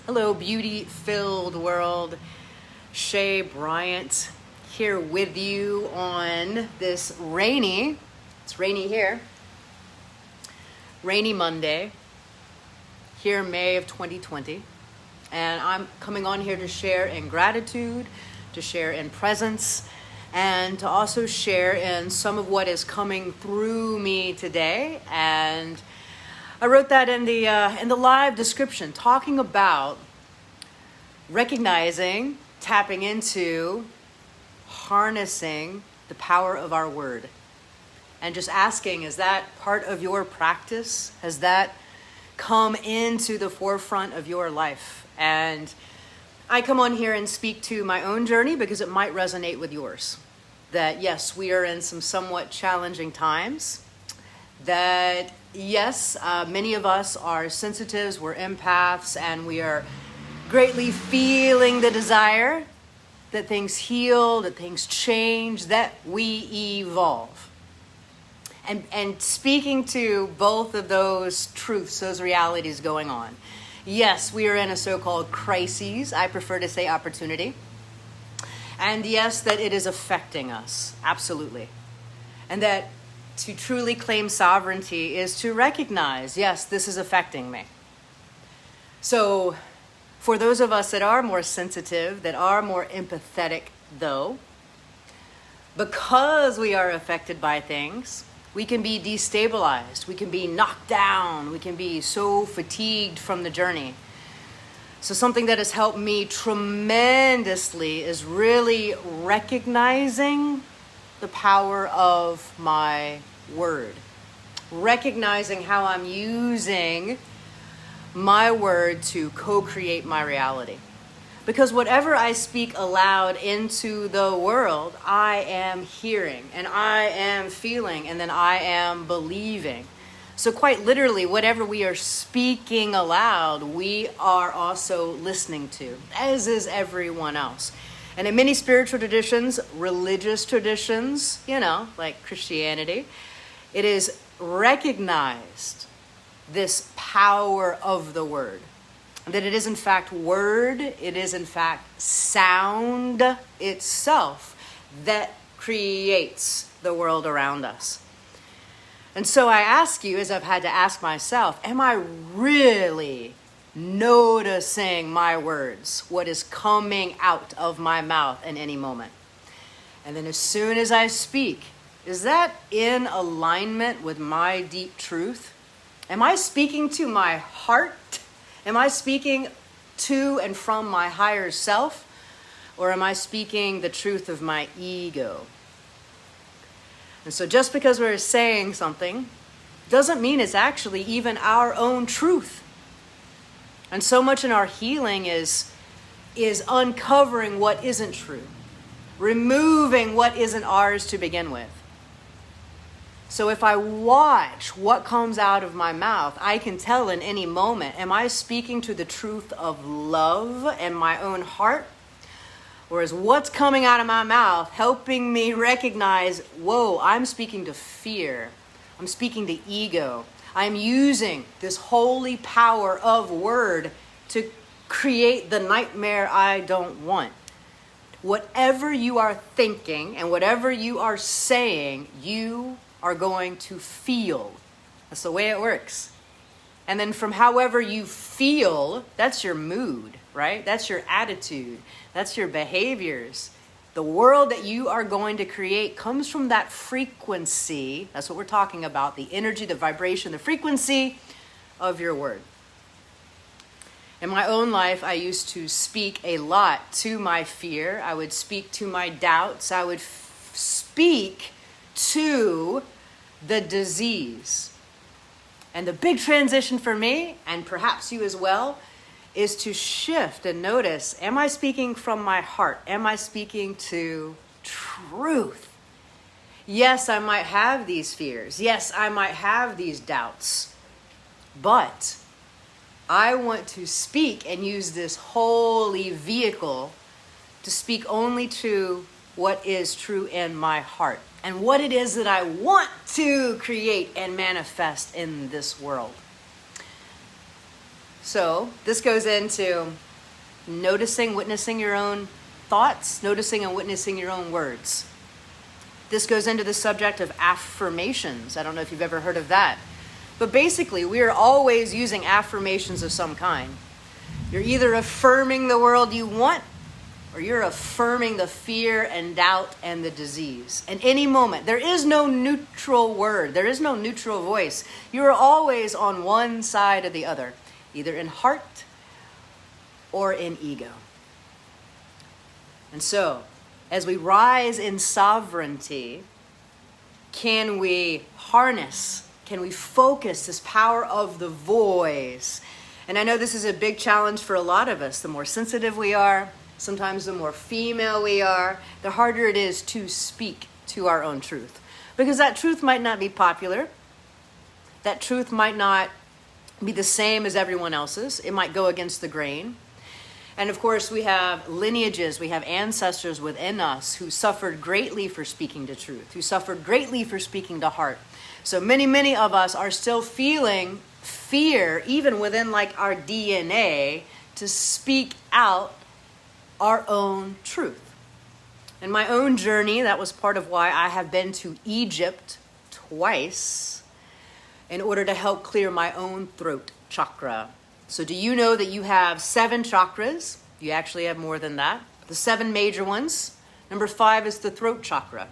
Hello, beauty-filled world. Shay Bryant here with you on this it's rainy here, rainy Monday, here May of 2020. And I'm coming on here to share in gratitude, to share in presence, and to also share in some of what is coming through me today. And I wrote that in the live description, talking about recognizing, tapping into, harnessing the power of our word. And just asking, is that part of your practice? Has that come into the forefront of your life? And I come on here and speak to my own journey because it might resonate with yours. That yes, we are in some somewhat challenging times. That yes, many of us are sensitives, we're empaths, and we are greatly feeling the desire that things heal, that things change, that we evolve. And speaking to both of those truths, those realities going on. Yes, we are in a so-called crisis. I prefer to say opportunity. And yes, that it is affecting us. Absolutely. And that to truly claim sovereignty is to recognize, yes, this is affecting me. So for those of us that are more sensitive, that are more empathetic though, because we are affected by things, we can be destabilized, we can be knocked down, we can be so fatigued from the journey. So something that has helped me tremendously is really recognizing the power of my word. Recognizing how I'm using my word to co-create my reality. Because whatever I speak aloud into the world, I am hearing and I am feeling and then I am believing. So quite literally, whatever we are speaking aloud, we are also listening to, as is everyone else. And in many spiritual traditions, religious traditions, like Christianity, it is recognized this power of the word. That it is in fact word, it is in fact sound itself that creates the world around us. And so I ask you, as I've had to ask myself, am I really noticing my words, what is coming out of my mouth in any moment? And then as soon as I speak, is that in alignment with my deep truth? Am I speaking to my heart? Am I speaking to and from my higher self? Or am I speaking the truth of my ego? And so just because we're saying something doesn't mean it's actually even our own truth. And so much in our healing is uncovering what isn't true, removing what isn't ours to begin with. So if I watch what comes out of my mouth, I can tell in any moment, am I speaking to the truth of love in my own heart? Or is what's coming out of my mouth helping me recognize, whoa, I'm speaking to fear. I'm speaking to ego. I'm using this holy power of word to create the nightmare I don't want. Whatever you are thinking and whatever you are saying, you are going to feel. That's the way it works. And then from however you feel, that's your mood, right? That's your attitude. That's your behaviors. The world that you are going to create comes from that frequency. That's what we're talking about. The energy, the vibration, the frequency of your word. In my own life, I used to speak a lot to my fear. I would speak to my doubts. I would speak to the disease. And the big transition for me, and perhaps you as well, is to shift and notice, am I speaking from my heart? Am I speaking to truth? Yes, I might have these fears. Yes, I might have these doubts. But I want to speak and use this holy vehicle to speak only to what is true in my heart and what it is that I want to create and manifest in this world. So this goes into noticing, witnessing your own thoughts, noticing and witnessing your own words. This goes into the subject of affirmations. I don't know if you've ever heard of that. But basically, we are always using affirmations of some kind. You're either affirming the world you want, or you're affirming the fear and doubt and the disease. In any moment, there is no neutral word. There is no neutral voice. You are always on one side or the other, either in heart or in ego. And so, as we rise in sovereignty, can we harness, can we focus this power of the voice? And I know this is a big challenge for a lot of us. The more sensitive we are, sometimes the more female we are, the harder it is to speak to our own truth. Because that truth might not be popular. That truth might not be the same as everyone else's. It might go against the grain. And of course, we have lineages, we have ancestors within us who suffered greatly for speaking to truth, who suffered greatly for speaking to heart. So many of us are still feeling fear, even within like our DNA, to speak out our own truth. In my own journey, that was part of why I have been to Egypt twice in order to help clear my own throat chakra. So do you know that you have 7 chakras? You actually have more than that. The 7 major ones. Number 5 is the throat chakra.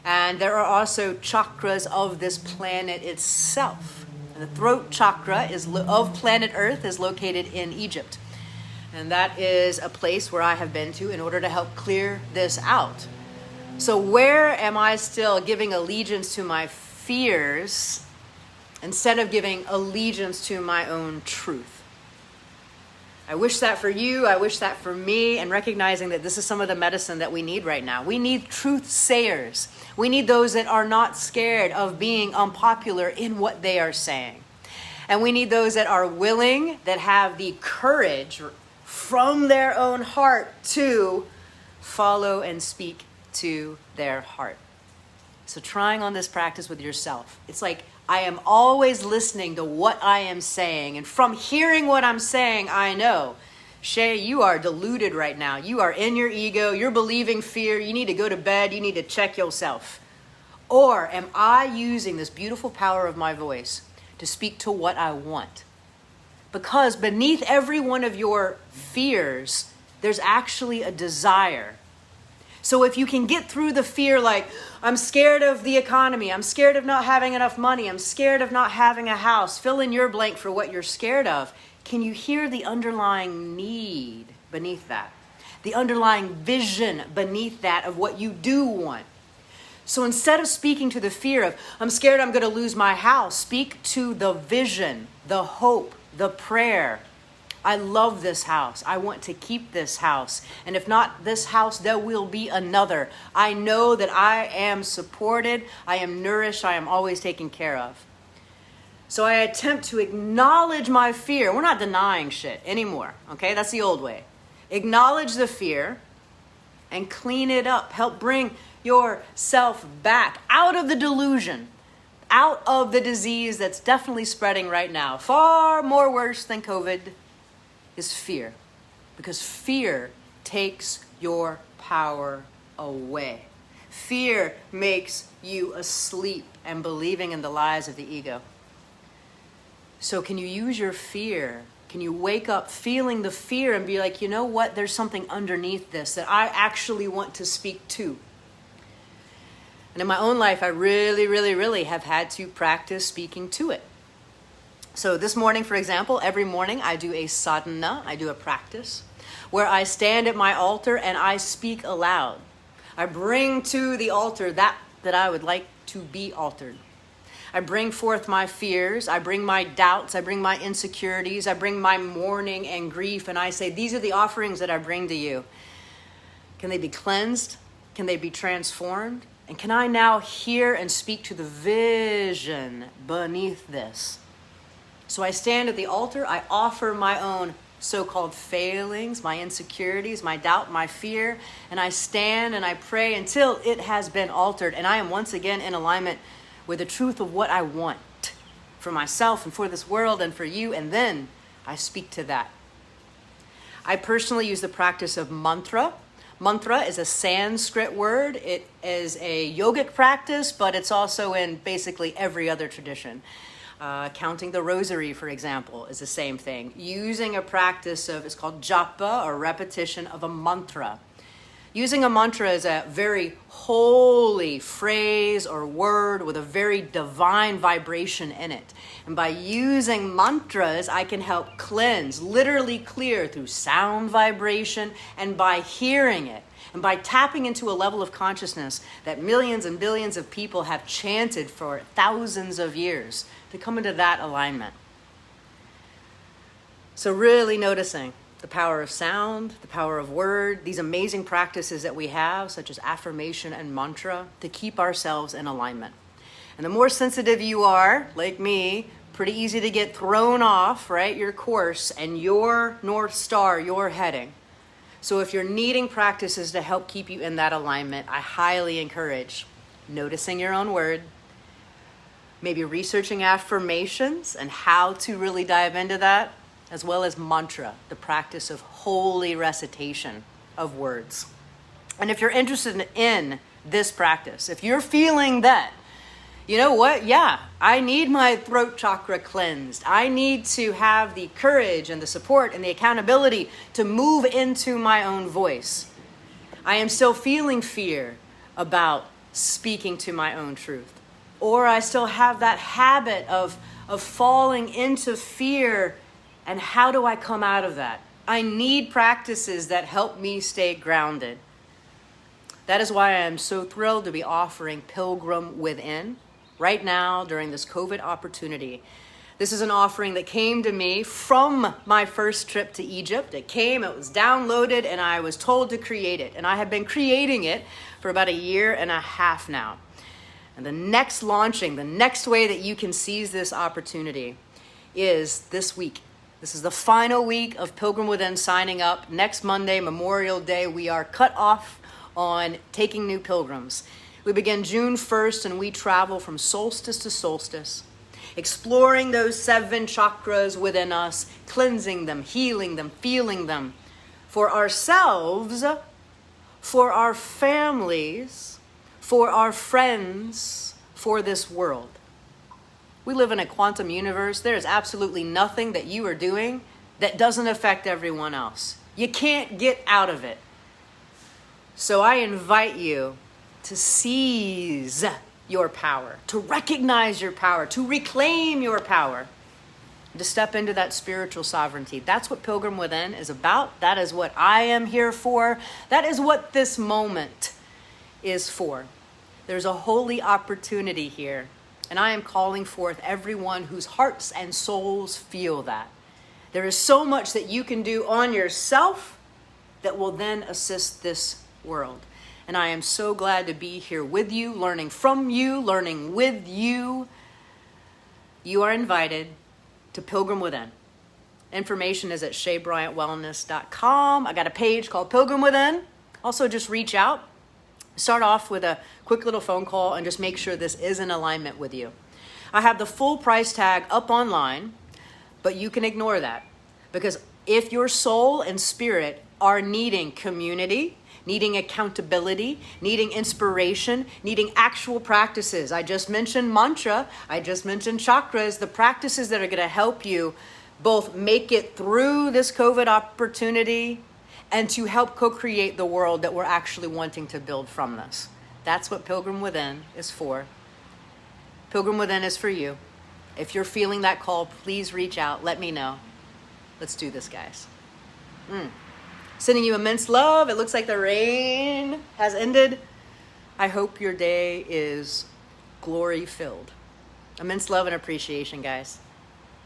And there are also chakras of this planet itself. And the throat chakra of planet Earth is located in Egypt. And that is a place where I have been to in order to help clear this out. So where am I still giving allegiance to my fears instead of giving allegiance to my own truth? I wish that for you. I wish that for me, and recognizing that this is some of the medicine that we need right now. We need truth sayers. We need those that are not scared of being unpopular in what they are saying. And we need those that are willing, that have the courage from their own heart to follow and speak to their heart. So trying on this practice with yourself. It's like I am always listening to what I am saying. And from hearing what I'm saying, I know, Shay, you are deluded right now. You are in your ego. You're believing fear. You need to go to bed. You need to check yourself. Or am I using this beautiful power of my voice to speak to what I want? Because beneath every one of your fears, there's actually a desire. So if you can get through the fear, like, I'm scared of the economy, I'm scared of not having enough money, I'm scared of not having a house, fill in your blank for what you're scared of, can you hear the underlying need beneath that? The underlying vision beneath that of what you do want. So instead of speaking to the fear of, I'm scared I'm going to lose my house, speak to the vision, the hope, the prayer. I love this house. I want to keep this house. And if not this house, there will be another. I know that I am supported. I am nourished. I am always taken care of. So I attempt to acknowledge my fear. We're not denying shit anymore. Okay, that's the old way. Acknowledge the fear and clean it up. Help bring yourself back out of the delusion, out of the disease that's definitely spreading right now. Far more worse than COVID is fear, because fear takes your power away. Fear makes you asleep and believing in the lies of the ego. So can you use your fear? Can you wake up feeling the fear and be like, you know what? There's something underneath this that I actually want to speak to. And in my own life, I really have had to practice speaking to it. So this morning, for example, every morning I do a sadhana, I do a practice, where I stand at my altar and I speak aloud. I bring to the altar that I would like to be altered. I bring forth my fears, I bring my doubts, I bring my insecurities, I bring my mourning and grief, and I say, these are the offerings that I bring to you. Can they be cleansed? Can they be transformed? And can I now hear and speak to the vision beneath this? So I stand at the altar, I offer my own so-called failings, my insecurities, my doubt, my fear, and I stand and I pray until it has been altered, and I am once again in alignment with the truth of what I want for myself and for this world and for you, and then I speak to that. I personally use the practice of mantra. Mantra is a Sanskrit word. It is a yogic practice, but it's also in basically every other tradition. Counting the rosary, for example, is the same thing. Using a practice of, it's called japa, or repetition of a mantra. Using a mantra is a very holy phrase or word with a very divine vibration in it. And by using mantras, I can help cleanse, literally clear through sound vibration and by hearing it. And by tapping into a level of consciousness that millions and billions of people have chanted for thousands of years to come into that alignment. So really noticing the power of sound, the power of word, these amazing practices that we have, such as affirmation and mantra, to keep ourselves in alignment. And the more sensitive you are, like me, pretty easy to get thrown off, right, your course and your North Star, your heading. So if you're needing practices to help keep you in that alignment, I highly encourage noticing your own word, maybe researching affirmations and how to really dive into that, as well as mantra, the practice of holy recitation of words. And if you're interested in this practice, if you're feeling that, you know what? Yeah, I need my throat chakra cleansed. I need to have the courage and the support and the accountability to move into my own voice. I am still feeling fear about speaking to my own truth. Or I still have that habit of falling into fear. And how do I come out of that? I need practices that help me stay grounded. That is why I am so thrilled to be offering Pilgrim Within right now during this COVID opportunity. This is an offering that came to me from my first trip to Egypt. It was downloaded, and I was told to create it. And I have been creating it for about 1.5 years now. And the next way that you can seize this opportunity is this week. This is the final week of Pilgrim Within signing up. Next Monday, Memorial Day, we are cut off on taking new pilgrims. We begin June 1st and we travel from solstice to solstice, exploring those 7 chakras within us, cleansing them, healing them, feeling them for ourselves, for our families, for our friends, for this world. We live in a quantum universe. There is absolutely nothing that you are doing that doesn't affect everyone else. You can't get out of it. So I invite you to seize your power, to recognize your power, to reclaim your power, to step into that spiritual sovereignty. That's what Pilgrim Within is about. That is what I am here for. That is what this moment is for. There's a holy opportunity here. And I am calling forth everyone whose hearts and souls feel that. There is so much that you can do on yourself that will then assist this world. And I am so glad to be here with you, learning from you, learning with you. You are invited to Pilgrim Within. Information is at shaybryantwellness.com. I got a page called Pilgrim Within. Also, just reach out. Start off with a quick little phone call and just make sure this is in alignment with you. I have the full price tag up online, but you can ignore that because if your soul and spirit are needing community, needing accountability, needing inspiration, needing actual practices. I just mentioned mantra. I just mentioned chakras, the practices that are going to help you both make it through this COVID opportunity and to help co-create the world that we're actually wanting to build from this. That's what Pilgrim Within is for. Pilgrim Within is for you. If you're feeling that call, please reach out. Let me know. Let's do this, guys. Sending you immense love. It looks like the rain has ended. I hope your day is glory-filled. Immense love and appreciation, guys.